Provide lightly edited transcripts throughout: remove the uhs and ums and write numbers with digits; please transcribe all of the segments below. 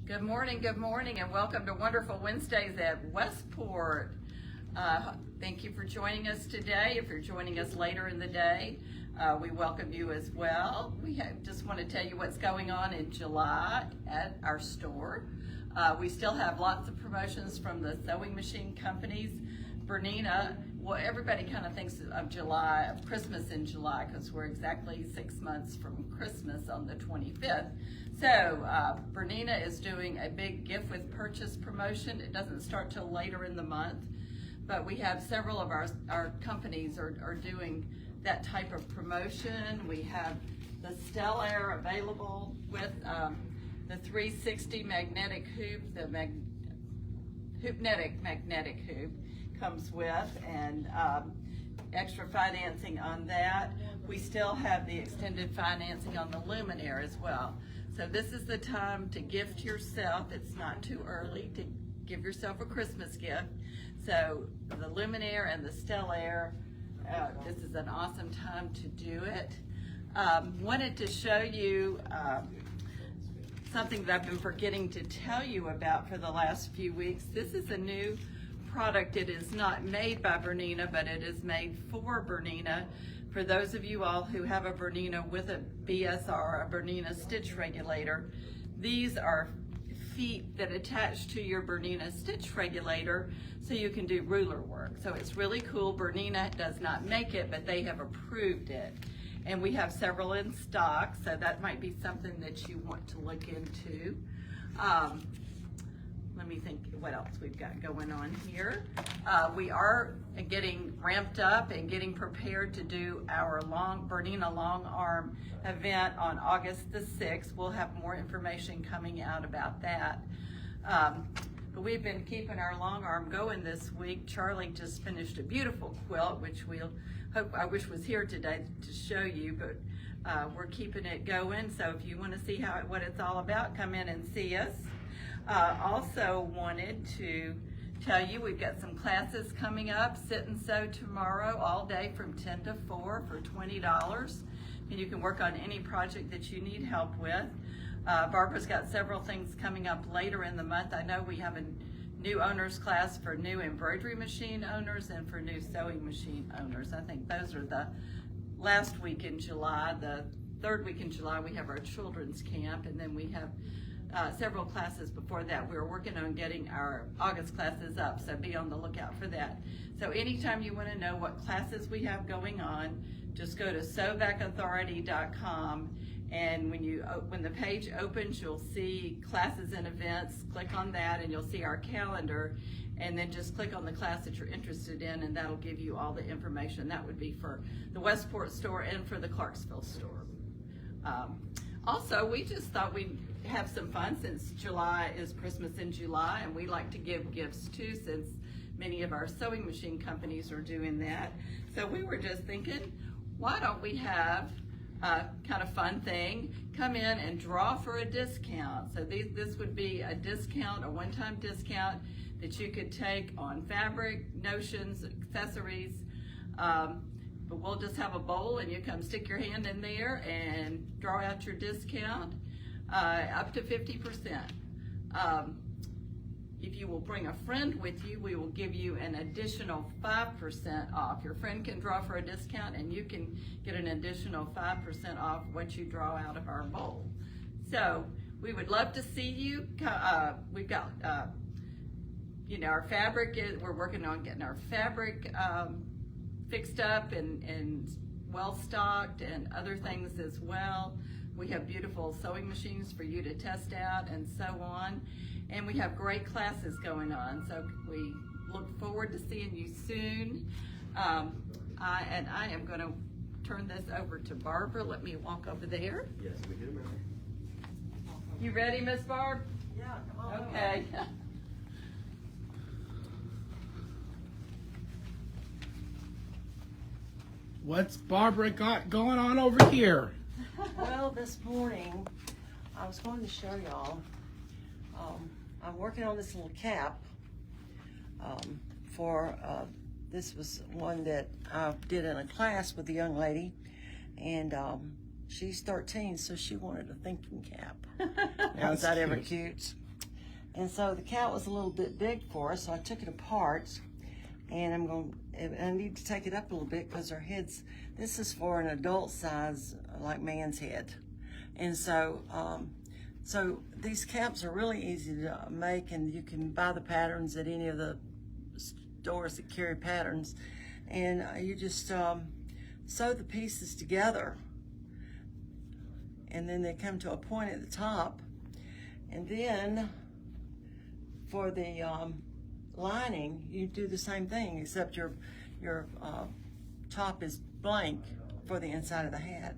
Good morning, and welcome to Wonderful Wednesdays at Westport. Thank you for joining us today. If you're joining us later in the day, we welcome you as well. Just want to tell you what's going on in July at our store. We still have lots of promotions from the sewing machine companies. Bernina, well, everybody kind of thinks of Christmas in July, because we're exactly 6 months from Christmas on the 25th. So Bernina is doing a big gift with purchase promotion. It doesn't start till later in the month, but we have several of our companies are doing that type of promotion. We have the Stellaire available with the 360 magnetic hoop, the Hoopnetic magnetic hoop comes with, and extra financing on that. We still have the extended financing on the Luminaire as well. So this is the time to gift yourself. It's not too early to give yourself a Christmas gift. So the Luminaire and the Stellaire, this is an awesome time to do it. Wanted to show you something that I've been forgetting to tell you about for the last few weeks. This is a new product. It is not made by Bernina, but it is made for Bernina. For those of you all who have a Bernina with a BSR, a Bernina stitch regulator, these are feet that attach to your Bernina stitch regulator so you can do ruler work. So it's really cool. Bernina does not make it, but they have approved it. And we have several in stock, so that might be something that you want to look into. Let me think what else we've got going on here. We are getting ramped up and getting prepared to do our Bernina long arm event on August the 6th. We'll have more information coming out about that. But we've been keeping our long arm going this week. Charlie just finished a beautiful quilt, which I wish was here today to show you, but we're keeping it going. So if you want to see what it's all about, come in and see us. Also wanted to tell you we've got some classes coming up. Sit and Sew tomorrow all day from 10 to 4 for $20. And you can work on any project that you need help with. Barbara's got several things coming up later in the month. I know we have a new owners class for new embroidery machine owners and for new sewing machine owners. I think those are the last week in July. The third week in July we have our children's camp, and then we have several classes before that. We're working on getting our August classes up, so be on the lookout for that. So anytime you want to know what classes we have going on, just go to sewbackauthority.com, and when the page opens, you'll see classes and events. Click on that and you'll see our calendar, and then just click on the class that you're interested in, and that'll give you all the information. That would be for the Westport store and for the Clarksville store. Also, we just thought we'd have some fun since July is Christmas in July, and we like to give gifts too, since many of our sewing machine companies are doing that. So we were just thinking, why don't we have a kind of fun thing, come in and draw for a discount. So this would be a discount, a one-time discount that you could take on fabric, notions, accessories. But we'll just have a bowl, and you come stick your hand in there and draw out your discount, up to 50%. If you will bring a friend with you, we will give you an additional 5% off. Your friend can draw for a discount, and you can get an additional 5% off what you draw out of our bowl. So we would love to see you. We've got, our fabric, we're working on getting our fabric fixed up and well stocked, and other things as well. We have beautiful sewing machines for you to test out and so on. And we have great classes going on. So we look forward to seeing you soon. I am going to turn this over to Barbara. Let me walk over there. Yes, we do, ma'am. You ready, Miss Barb? Yeah, come on. Okay. What's Barbara got going on over here? Well, this morning, I was going to show y'all, I'm working on this little cap this was one that I did in a class with a young lady, and she's 13, so she wanted a thinking cap. Is that ever cute? And so the cat was a little bit big for us, so I took it apart, and I need to take it up a little bit because her head's, this is for an adult size, like man's head. And so, so these caps are really easy to make, and you can buy the patterns at any of the stores that carry patterns. And you just sew the pieces together, and then they come to a point at the top. And then for the lining, you do the same thing, except your top is blank for the inside of the hat.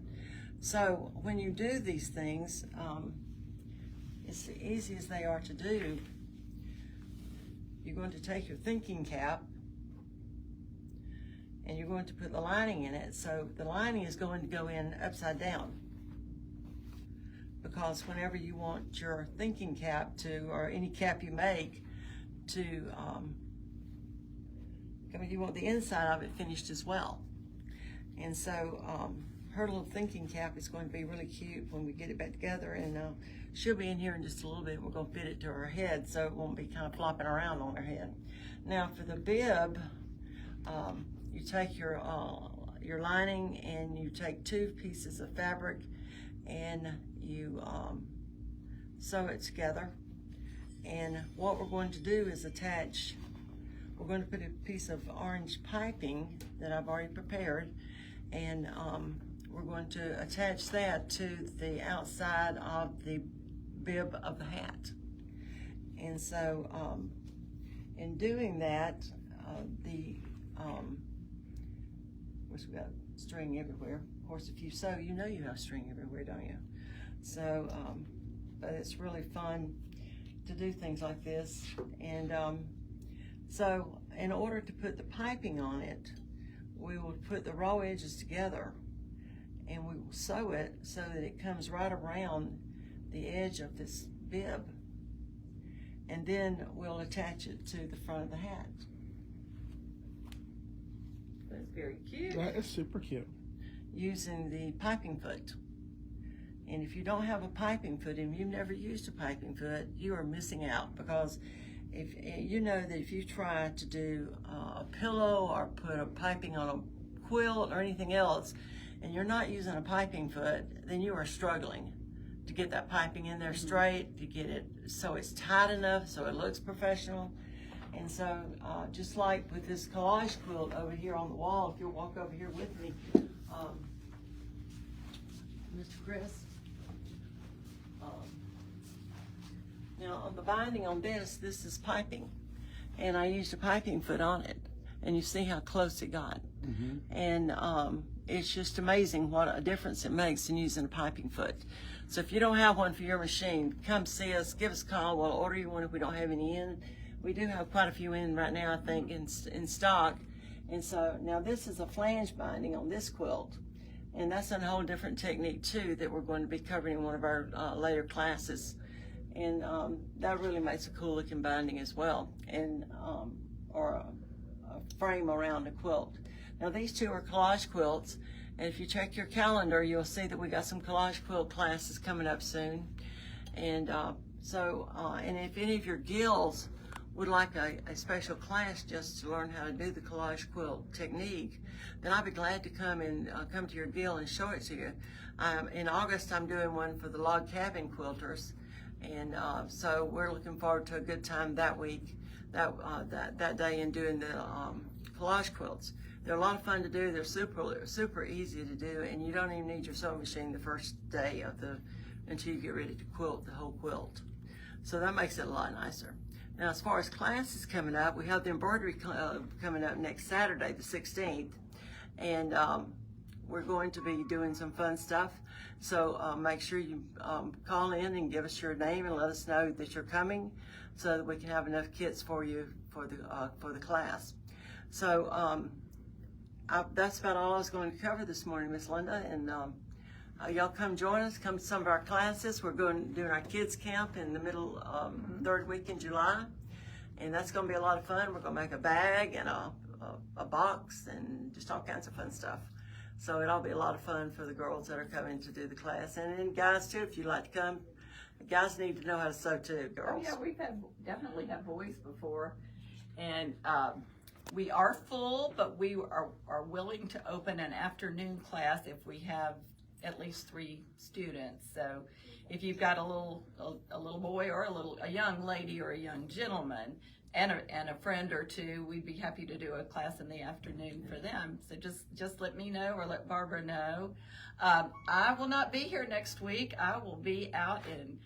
So when you do these things, it's as easy as they are to do. You're going to take your thinking cap and you're going to put the lining in it. So the lining is going to go in upside down, because whenever you want your thinking cap to, or any cap you make to, you want the inside of it finished as well. And so her little thinking cap is going to be really cute when we get it back together, and she'll be in here in just a little bit. We're going to fit it to her head so it won't be kind of flopping around on her head. Now for the bib, you take your lining and you take 2 pieces of fabric and you sew it together. And what we're going to do is attach, we're going to put a piece of orange piping that I've already prepared, and we're going to attach that to the outside of the bib of the hat. And so in doing that, of course we got string everywhere. Of course, if you sew, you know you have string everywhere, don't you? So, but it's really fun to do things like this. And so in order to put the piping on it, we will put the raw edges together and we will sew it so that it comes right around the edge of this bib. And then we'll attach it to the front of the hat. That's very cute. That is super cute. Using the piping foot. And if you don't have a piping foot and you've never used a piping foot, you are missing out, because if you know that if you try to do a pillow or put a piping on a quilt or anything else, and you're not using a piping foot, then you are struggling to get that piping in there straight, to get it so it's tight enough so it looks professional. And so just like with this collage quilt over here on the wall, if you'll walk over here with me, Mr. Chris. Now on the binding on this is piping, and I used a piping foot on it, and you see how close it got. And it's just amazing what a difference it makes in using a piping foot. So if you don't have one for your machine, come see us, give us a call, we'll order you one if we don't have any in. We do have quite a few in right now, I think, in stock. And so now this is a flange binding on this quilt, and that's a whole different technique too that we're going to be covering in one of our later classes. And that really makes a cool looking binding as well, and or a frame around a quilt. Now these two are collage quilts, and if you check your calendar, you'll see that we got some collage quilt classes coming up soon. And and if any of your gills would like a special class just to learn how to do the collage quilt technique, then I'd be glad to come to your gill and show it to you. In August, I'm doing one for the log cabin quilters, and so we're looking forward to a good time that week, that day, in doing the collage quilts. They're a lot of fun to do. They're super easy to do, and you don't even need your sewing machine the first day until you get ready to quilt the whole quilt. So that makes it a lot nicer. Now, as far as classes coming up, we have the embroidery club coming up next Saturday, the 16th, and we're going to be doing some fun stuff. So make sure you call in and give us your name and let us know that you're coming, so that we can have enough kits for you for the class. So that's about all I was going to cover this morning, Miss Linda. And y'all come join us. Come to some of our classes. We're doing our kids camp in the middle third week in July, and that's going to be a lot of fun. We're going to make a bag and a box and just all kinds of fun stuff. So it'll be a lot of fun for the girls that are coming to do the class, and then guys too. If you'd like to come, Guys need to know how to sew too, Oh, girls. yeah, we've definitely had boys before. And we are full, but we are willing to open an afternoon class if we have at least 3 students. So if you've got a little boy or a young lady or a young gentleman and a friend or 2, we'd be happy to do a class in the afternoon for them. So just let me know or let Barbara know. I will not be here next week. I will be out in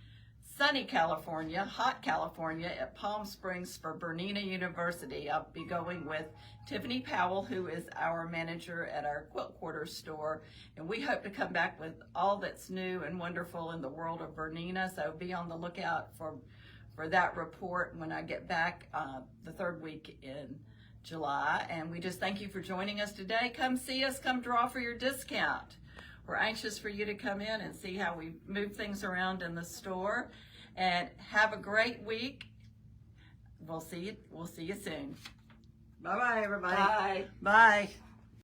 sunny California, hot California at Palm Springs for Bernina University. I'll be going with Tiffany Powell, who is our manager at our Quilt Quarters store, and we hope to come back with all that's new and wonderful in the world of Bernina, so be on the lookout for that report when I get back the 3rd week in July. And we just thank you for joining us today. Come see us, come draw for your discount. We're anxious for you to come in and see how we move things around in the store. And have a great week. We'll see you soon. Bye-bye, everybody. Bye. Bye.